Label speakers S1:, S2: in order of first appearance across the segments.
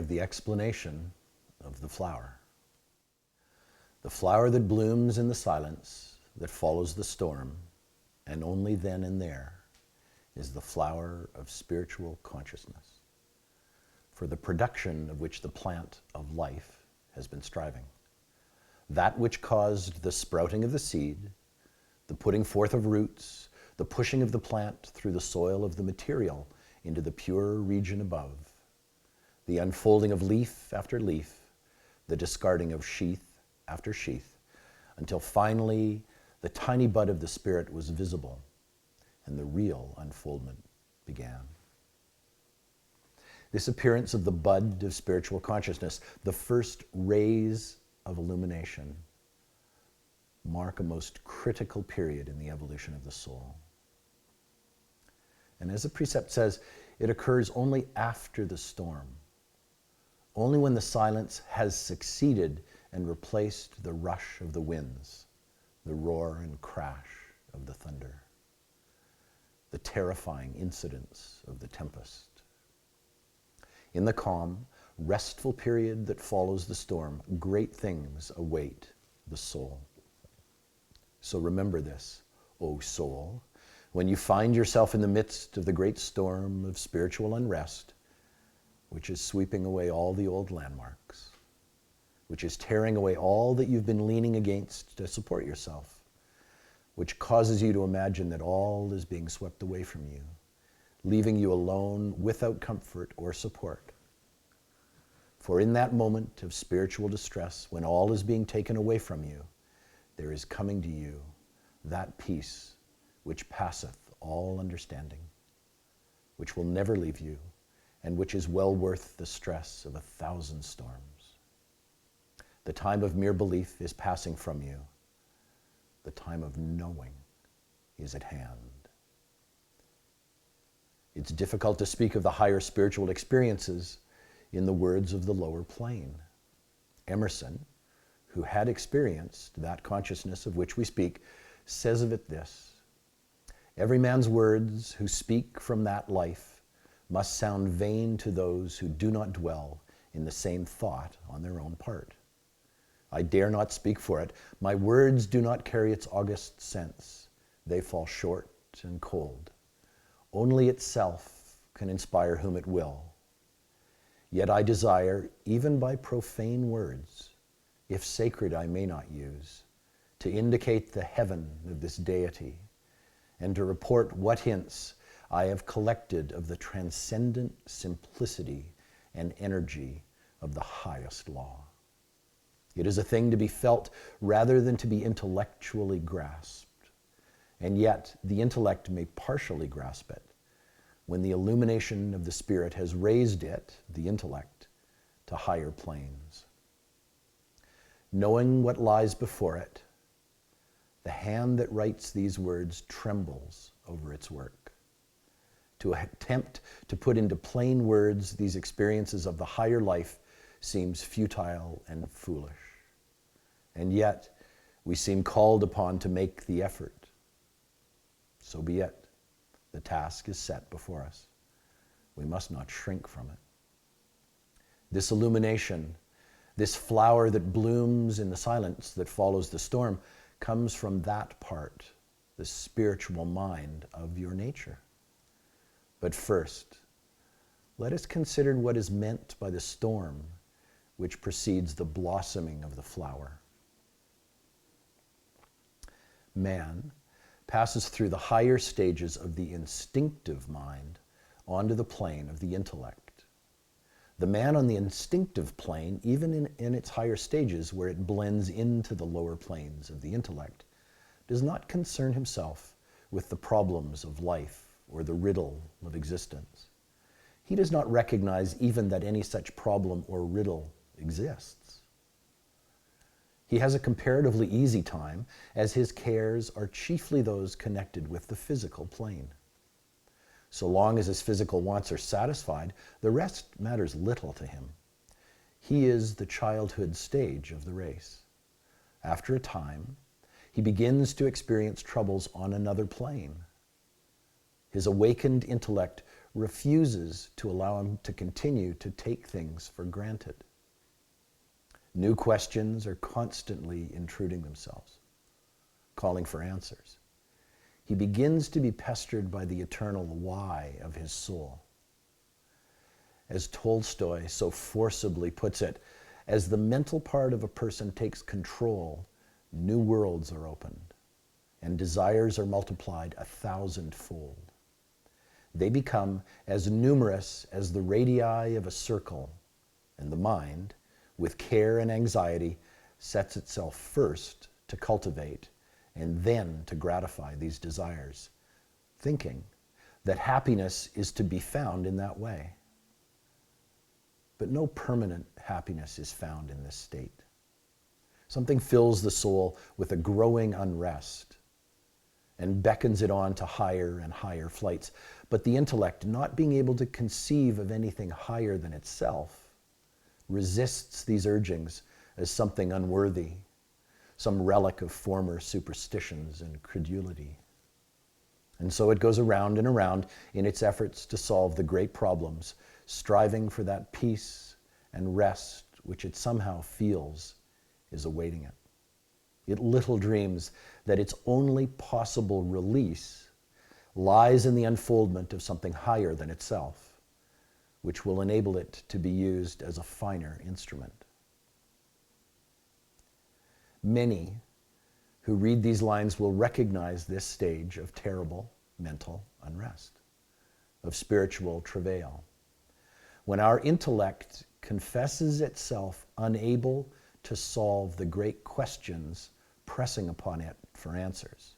S1: the explanation of the flower. The flower that blooms in the silence that follows the storm, and only then and there, is the flower of spiritual consciousness, for the production of which the plant of life has been striving. That which caused the sprouting of the seed, the putting forth of roots, the pushing of the plant through the soil of the material into the pure region above, the unfolding of leaf after leaf, the discarding of sheath after sheath, until finally the tiny bud of the Spirit was visible and the real unfoldment began. This appearance of the bud of spiritual consciousness, the first rays of illumination, mark a most critical period in the evolution of the soul. And as the precept says, it occurs only after the storm, only when the silence has succeeded and replaced the rush of the winds, the roar and crash of the thunder, the terrifying incidents of the tempest. In the calm, restful period that follows the storm, great things await the soul. So remember this, O soul, when you find yourself in the midst of the great storm of spiritual unrest, which is sweeping away all the old landmarks, which is tearing away all that you've been leaning against to support yourself, which causes you to imagine that all is being swept away from you, leaving you alone without comfort or support. For in that moment of spiritual distress, when all is being taken away from you, there is coming to you that peace which passeth all understanding, which will never leave you, and which is well worth the stress of 1,000 storms. The time of mere belief is passing from you. The time of knowing is at hand. It's difficult to speak of the higher spiritual experiences in the words of the lower plane. Emerson, who had experienced that consciousness of which we speak, says of it this: every man's words who speak from that life must sound vain to those who do not dwell in the same thought on their own part. I dare not speak for it. My words do not carry its august sense. They fall short and cold. Only itself can inspire whom it will. Yet I desire, even by profane words, if sacred I may not use, to indicate the heaven of this deity, and to report what hints I have collected of the transcendent simplicity and energy of the highest law. It is a thing to be felt rather than to be intellectually grasped. And yet the intellect may partially grasp it when the illumination of the Spirit has raised it, the intellect, to higher planes. Knowing what lies before it, the hand that writes these words trembles over its work. To attempt to put into plain words these experiences of the higher life seems futile and foolish. And yet, we seem called upon to make the effort. So be it. The task is set before us. We must not shrink from it. This illumination, this flower that blooms in the silence that follows the storm, comes from that part, the spiritual mind of your nature. But first, let us consider what is meant by the storm which precedes the blossoming of the flower. Man passes through the higher stages of the instinctive mind onto the plane of the intellect. The man on the instinctive plane, even in its higher stages where it blends into the lower planes of the intellect, does not concern himself with the problems of life or the riddle of existence. He does not recognize even that any such problem or riddle exists. He has a comparatively easy time, as his cares are chiefly those connected with the physical plane. So long as his physical wants are satisfied, the rest matters little to him. He is the childhood stage of the race. After a time, he begins to experience troubles on another plane. His awakened intellect refuses to allow him to continue to take things for granted. New questions are constantly intruding themselves, calling for answers. He begins to be pestered by the eternal why of his soul. As Tolstoy so forcibly puts it, as the mental part of a person takes control, new worlds are opened, and desires are multiplied 1,000-fold. They become as numerous as the radii of a circle, and the mind, with care and anxiety, sets itself first to cultivate and then to gratify these desires, thinking that happiness is to be found in that way. But no permanent happiness is found in this state. Something fills the soul with a growing unrest and beckons it on to higher and higher flights. But the intellect, not being able to conceive of anything higher than itself, resists these urgings as something unworthy, some relic of former superstitions and credulity. And so it goes around and around in its efforts to solve the great problems, striving for that peace and rest which it somehow feels is awaiting it. It little dreams that its only possible release lies in the unfoldment of something higher than itself, which will enable it to be used as a finer instrument. Many who read these lines will recognize this stage of terrible mental unrest, of spiritual travail, when our intellect confesses itself unable to solve the great questions pressing upon it for answers.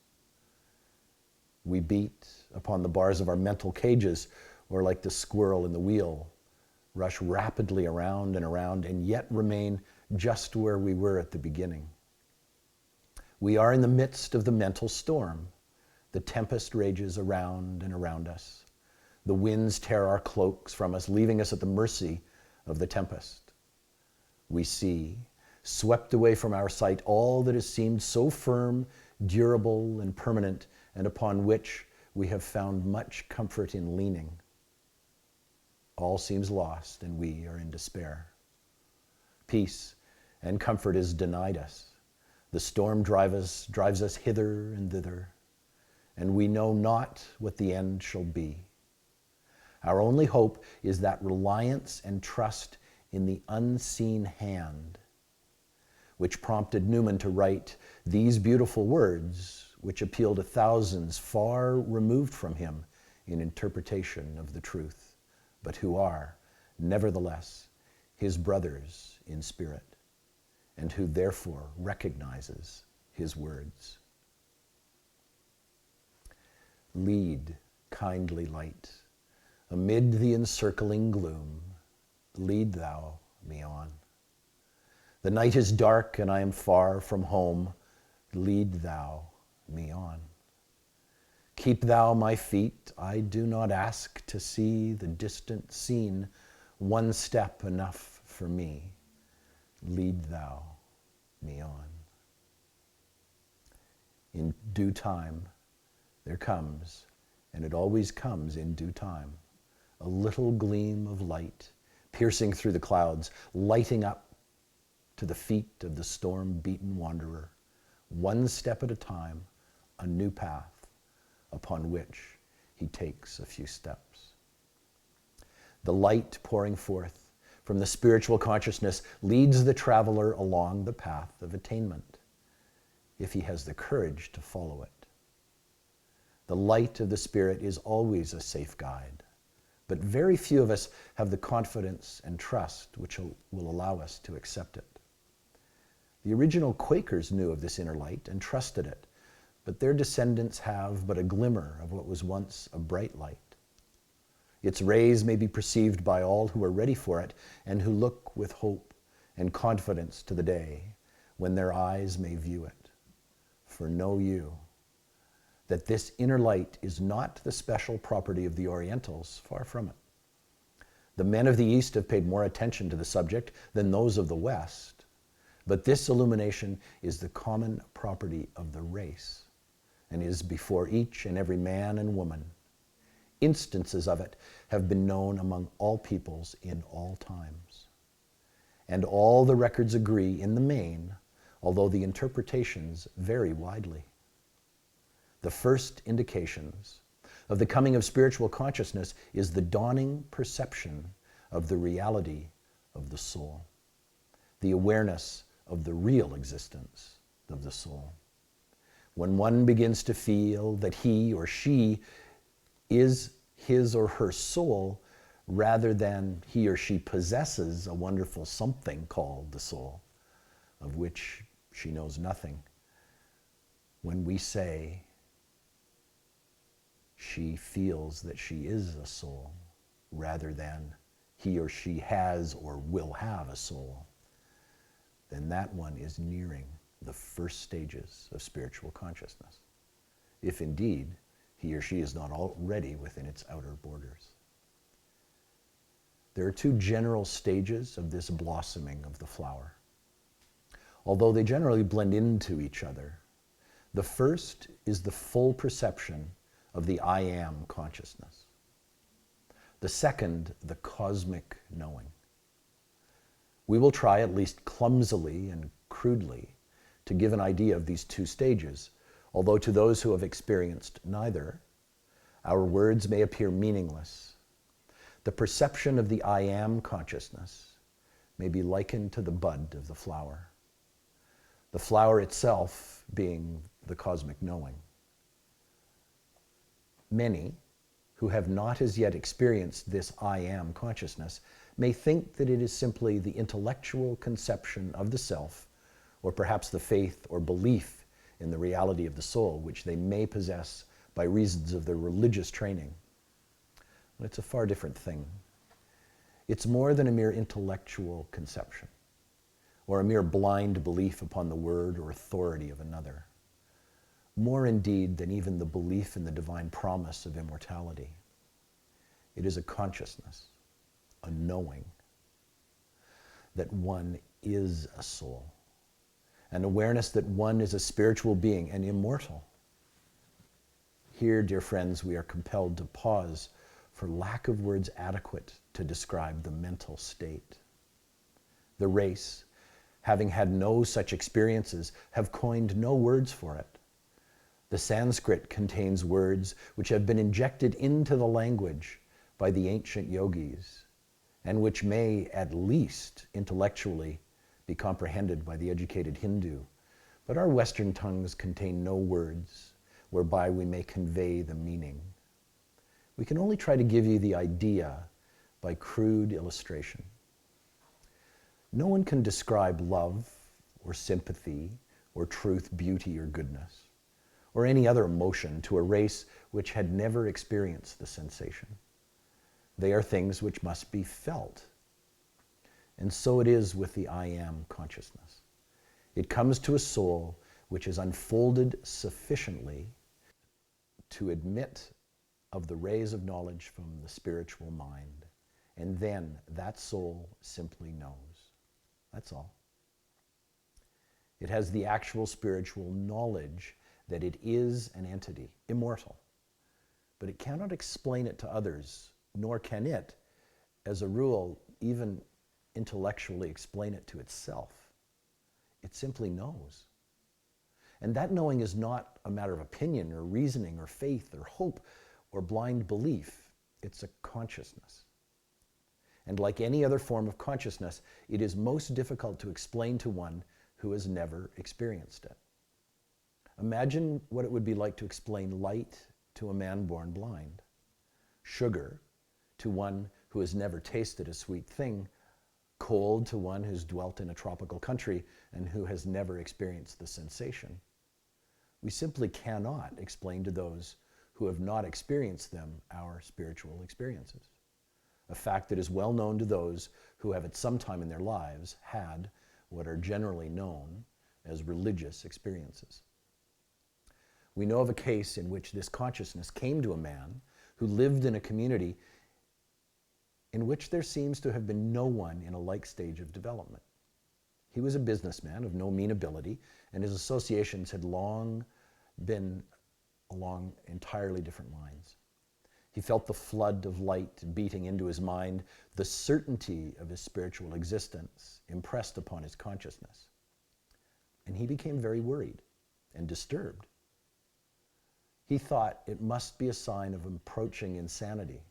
S1: We beat upon the bars of our mental cages, or like the squirrel in the wheel, rush rapidly around and around, and yet remain just where we were at the beginning. We are in the midst of the mental storm. The tempest rages around and around us. The winds tear our cloaks from us, leaving us at the mercy of the tempest. We see, swept away from our sight, all that has seemed so firm, durable, and permanent, and upon which we have found much comfort in leaning. All seems lost, and we are in despair. Peace and comfort is denied us. The storm drives us hither and thither, and we know not what the end shall be. Our only hope is that reliance and trust in the unseen hand, which prompted Newman to write these beautiful words, which appeal to thousands far removed from him in interpretation of the truth, but who are, nevertheless, his brothers in spirit, and who therefore recognizes his words. Lead, kindly light, amid the encircling gloom, lead thou me on. The night is dark and I am far from home, lead thou me on. Keep thou my feet, I do not ask to see the distant scene, one step enough for me, lead thou me on. In due time, there comes, and it always comes in due time, a little gleam of light piercing through the clouds, lighting up to the feet of the storm-beaten wanderer, one step at a time, a new path upon which he takes a few steps. The light pouring forth from the spiritual consciousness leads the traveler along the path of attainment, if he has the courage to follow it. The light of the Spirit is always a safe guide, but very few of us have the confidence and trust which will allow us to accept it. The original Quakers knew of this inner light and trusted it, but their descendants have but a glimmer of what was once a bright light. Its rays may be perceived by all who are ready for it and who look with hope and confidence to the day when their eyes may view it. For know you that this inner light is not the special property of the Orientals, far from it. The men of the East have paid more attention to the subject than those of the West, but this illumination is the common property of the race and is before each and every man and woman. Instances of it have been known among all peoples in all times. And all the records agree in the main, although the interpretations vary widely. The first indications of the coming of spiritual consciousness is the dawning perception of the reality of the soul, the awareness of the real existence of the soul. When one begins to feel that he or she is his or her soul, rather than he or she possesses a wonderful something called the soul, of which she knows nothing. When we say she feels that she is a soul, rather than he or she has or will have a soul, then that one is nearing the first stages of spiritual consciousness, if indeed he or she is not already within its outer borders. There are two general stages of this blossoming of the flower. Although they generally blend into each other, the first is the full perception of the I am consciousness. The second, the cosmic knowing. We will try, at least clumsily and crudely, to give an idea of these two stages, although to those who have experienced neither, our words may appear meaningless. The perception of the I am consciousness may be likened to the bud of the flower, the flower itself being the cosmic knowing. Many who have not as yet experienced this I am consciousness may think that it is simply the intellectual conception of the self, or perhaps the faith or belief in the reality of the soul, which they may possess by reasons of their religious training. But it's a far different thing. It's more than a mere intellectual conception, or a mere blind belief upon the word or authority of another. More indeed than even the belief in the divine promise of immortality. It is a consciousness, a knowing, that one is a soul, an awareness that one is a spiritual being and immortal. Here, dear friends, we are compelled to pause for lack of words adequate to describe the mental state. The race, having had no such experiences, have coined no words for it. The Sanskrit contains words which have been injected into the language by the ancient yogis, and which may, at least intellectually, be comprehended by the educated Hindu. But our Western tongues contain no words whereby we may convey the meaning. We can only try to give you the idea by crude illustration. No one can describe love or sympathy or truth, beauty, or goodness, or any other emotion to a race which had never experienced the sensation. They are things which must be felt. And so it is with the I am consciousness. It comes to a soul which is unfolded sufficiently to admit of the rays of knowledge from the spiritual mind. And then that soul simply knows. That's all. It has the actual spiritual knowledge that it is an entity, immortal. But it cannot explain it to others, nor can it, as a rule, even intellectually explain it to itself. It simply knows. And that knowing is not a matter of opinion or reasoning or faith or hope or blind belief. It's a consciousness. And like any other form of consciousness, it is most difficult to explain to one who has never experienced it. Imagine what it would be like to explain light to a man born blind, sugar to one who has never tasted a sweet thing, cold to one who's dwelt in a tropical country and who has never experienced the sensation. We simply cannot explain to those who have not experienced them our spiritual experiences, a fact that is well known to those who have at some time in their lives had what are generally known as religious experiences. We know of a case in which this consciousness came to a man who lived in a community in which there seems to have been no one in a like stage of development. He was a businessman of no mean ability, and his associations had long been along entirely different lines. He felt the flood of light beating into his mind, the certainty of his spiritual existence impressed upon his consciousness. And he became very worried and disturbed. He thought it must be a sign of approaching insanity,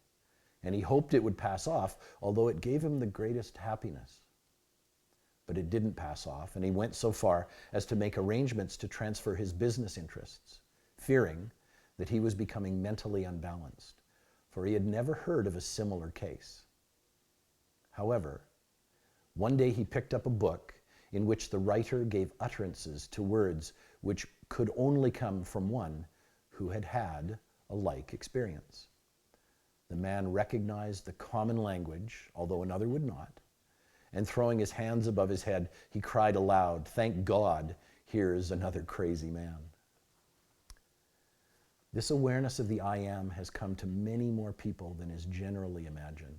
S1: and he hoped it would pass off, although it gave him the greatest happiness. But it didn't pass off, and he went so far as to make arrangements to transfer his business interests, fearing that he was becoming mentally unbalanced, for he had never heard of a similar case. However, one day he picked up a book in which the writer gave utterances to words which could only come from one who had had a like experience. The man recognized the common language, although another would not, and throwing his hands above his head, he cried aloud, "Thank God, here's another crazy man." This awareness of the I Am has come to many more people than is generally imagined.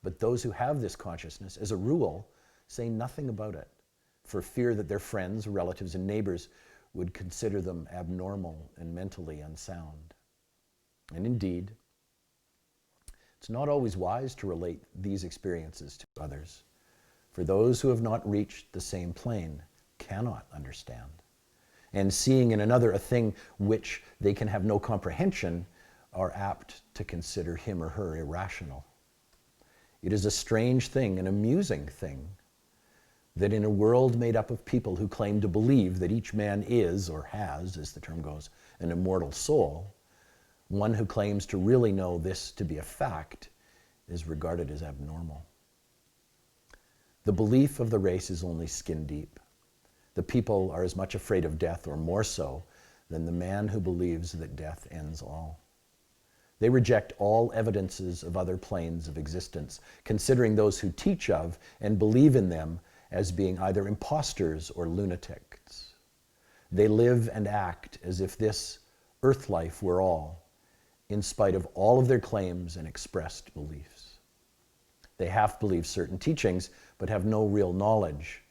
S1: But those who have this consciousness, as a rule, say nothing about it, for fear that their friends, relatives, and neighbors would consider them abnormal and mentally unsound. And indeed, it's not always wise to relate these experiences to others, for those who have not reached the same plane cannot understand. And seeing in another a thing which they can have no comprehension are apt to consider him or her irrational. It is a strange thing, an amusing thing, that in a world made up of people who claim to believe that each man is, or has, as the term goes, an immortal soul, one who claims to really know this to be a fact is regarded as abnormal. The belief of the race is only skin deep. The people are as much afraid of death, or more so, than the man who believes that death ends all. They reject all evidences of other planes of existence, considering those who teach of and believe in them as being either impostors or lunatics. They live and act as if this earth life were all, in spite of all of their claims and expressed beliefs. They half believe certain teachings, but have no real knowledge,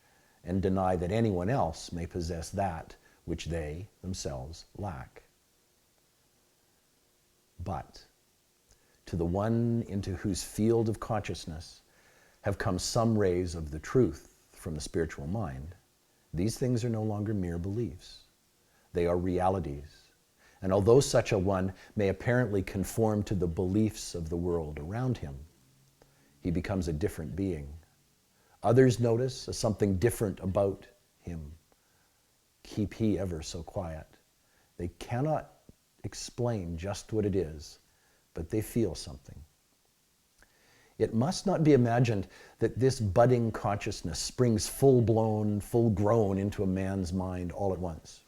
S1: and deny that anyone else may possess that which they themselves lack. But to the one into whose field of consciousness have come some rays of the truth from the spiritual mind, these things are no longer mere beliefs. They are realities. And although such a one may apparently conform to the beliefs of the world around him, he becomes a different being. Others notice a something different about him. Keep he ever so quiet. They cannot explain just what it is, but they feel something. It must not be imagined that this budding consciousness springs full-blown, full-grown into a man's mind all at once.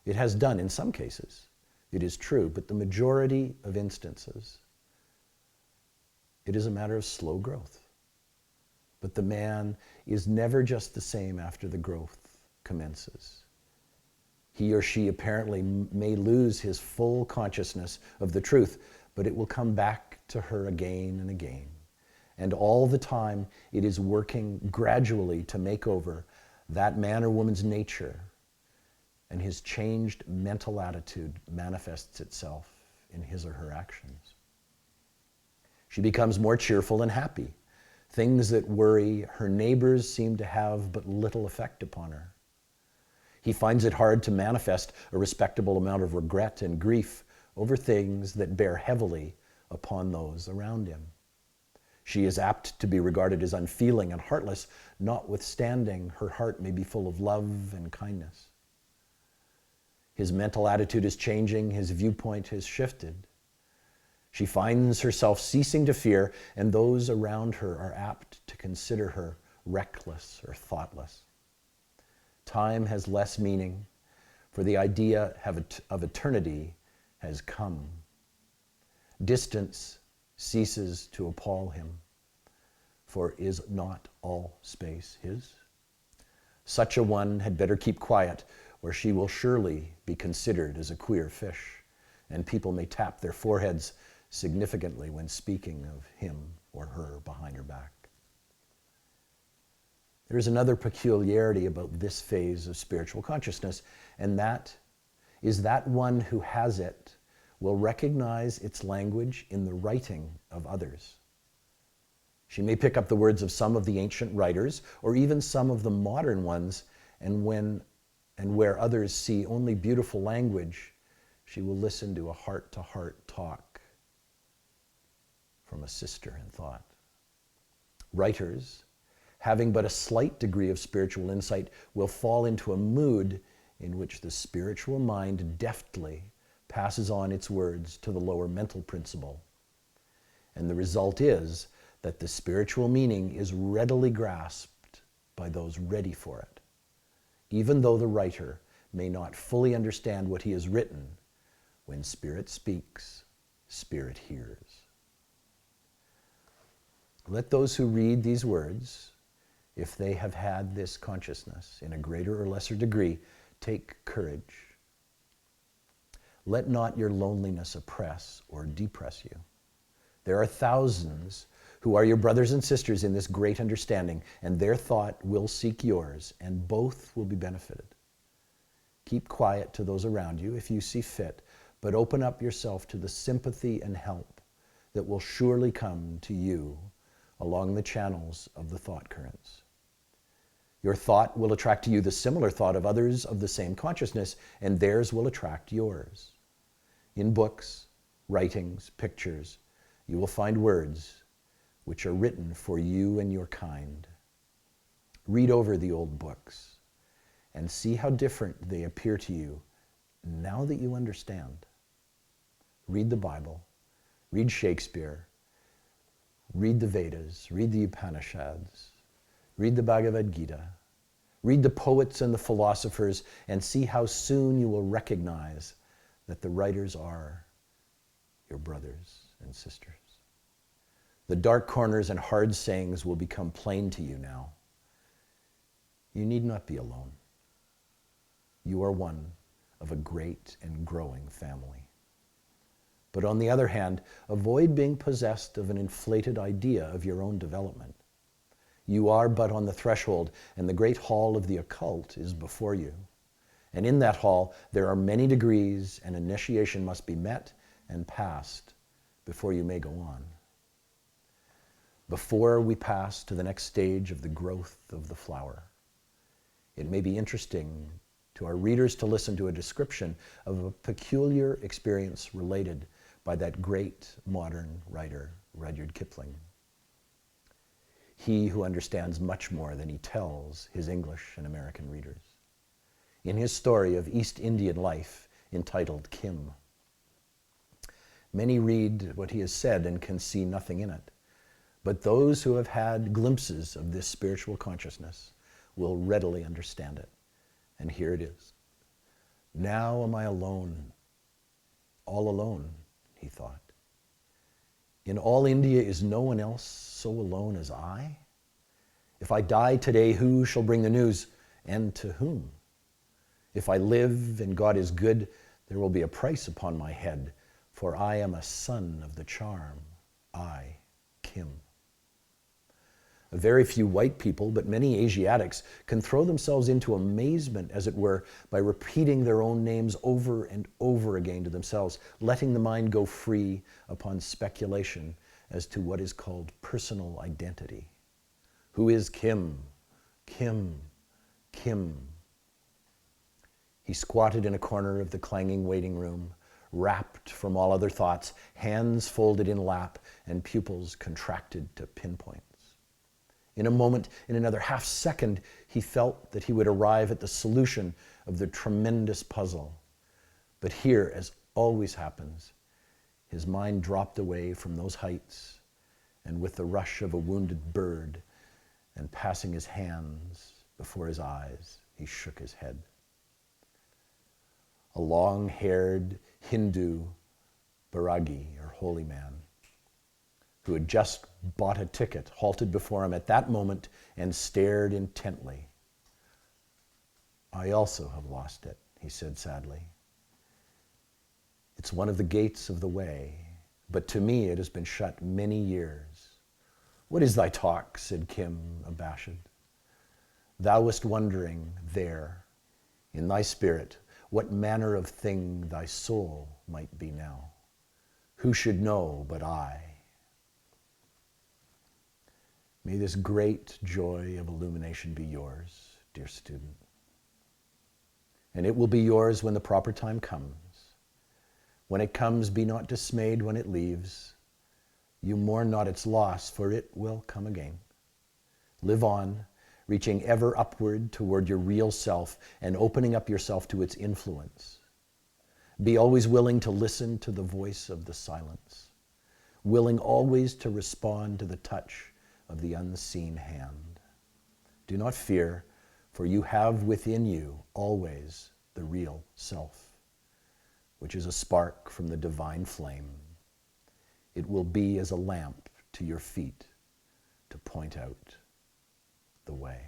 S1: It has done in some cases, it is true, but the majority of instances, it is a matter of slow growth. But the man is never just the same after the growth commences. He or she apparently may lose his full consciousness of the truth, but it will come back to her again and again. And all the time, it is working gradually to make over that man or woman's nature, and his changed mental attitude manifests itself in his or her actions. She becomes more cheerful and happy. Things that worry her neighbors seem to have but little effect upon her. He finds it hard to manifest a respectable amount of regret and grief over things that bear heavily upon those around him. She is apt to be regarded as unfeeling and heartless, notwithstanding her heart may be full of love and kindness. His mental attitude is changing, his viewpoint has shifted. She finds herself ceasing to fear, and those around her are apt to consider her reckless or thoughtless. Time has less meaning, for the idea of eternity has come. Distance ceases to appall him, for is not all space his? Such a one had better keep quiet, or she will surely be considered as a queer fish, and people may tap their foreheads significantly when speaking of him or her behind her back. There is another peculiarity about this phase of spiritual consciousness, and that is that one who has it will recognize its language in the writing of others. She may pick up the words of some of the ancient writers, or even some of the modern ones, and where others see only beautiful language, she will listen to a heart-to-heart talk from a sister in thought. Writers, having but a slight degree of spiritual insight, will fall into a mood in which the spiritual mind deftly passes on its words to the lower mental principle. And the result is that the spiritual meaning is readily grasped by those ready for it, even though the writer may not fully understand what he has written. When Spirit speaks, Spirit hears. Let those who read these words, if they have had this consciousness in a greater or lesser degree, take courage. Let not your loneliness oppress or depress you. There are thousands who are your brothers and sisters in this great understanding, and their thought will seek yours, and both will be benefited. Keep quiet to those around you if you see fit, but open up yourself to the sympathy and help that will surely come to you along the channels of the thought currents. Your thought will attract to you the similar thought of others of the same consciousness, and theirs will attract yours. In books, writings, pictures, you will find words which are written for you and your kind. Read over the old books and see how different they appear to you now that you understand. Read the Bible, read Shakespeare, read the Vedas, read the Upanishads, read the Bhagavad Gita, read the poets and the philosophers, and see how soon you will recognize that the writers are your brothers and sisters. The dark corners and hard sayings will become plain to you now. You need not be alone. You are one of a great and growing family. But on the other hand, avoid being possessed of an inflated idea of your own development. You are but on the threshold, and the great hall of the occult is before you. And in that hall, there are many degrees, and initiation must be met and passed before you may go on. Before we pass to the next stage of the growth of the flower, it may be interesting to our readers to listen to a description of a peculiar experience related by that great modern writer, Rudyard Kipling. He who understands much more than he tells his English and American readers. In his story of East Indian life, entitled Kim, many read what he has said and can see nothing in it. But those who have had glimpses of this spiritual consciousness will readily understand it. And here it is. Now am I alone, all alone, he thought. In all India is no one else so alone as I? If I die today, who shall bring the news, and to whom? If I live and God is good, there will be a price upon my head, for I am a son of the charm, I, Kim. Very few white people, but many Asiatics, can throw themselves into amazement, as it were, by repeating their own names over and over again to themselves, letting the mind go free upon speculation as to what is called personal identity. Who is Kim? Kim, Kim. He squatted in a corner of the clanging waiting room, wrapped from all other thoughts, hands folded in lap and pupils contracted to pinpoints. In a moment, in another half second, he felt that he would arrive at the solution of the tremendous puzzle. But here, as always happens, his mind dropped away from those heights, and with the rush of a wounded bird, and passing his hands before his eyes, he shook his head. A long-haired Hindu Bairagi, or holy man, who had just bought a ticket, halted before him at that moment and stared intently. I also have lost it, he said sadly. It's one of the gates of the way, but to me it has been shut many years. What is thy talk, said Kim, abashed. Thou wast wondering there, in thy spirit, what manner of thing thy soul might be now. Who should know but I? May this great joy of illumination be yours, dear student. And it will be yours when the proper time comes. When it comes, be not dismayed when it leaves. You mourn not its loss, for it will come again. Live on, reaching ever upward toward your real self and opening up yourself to its influence. Be always willing to listen to the voice of the silence, willing always to respond to the touch of the unseen hand. Do not fear, for you have within you always the real self, which is a spark from the divine flame. It will be as a lamp to your feet to point out the way.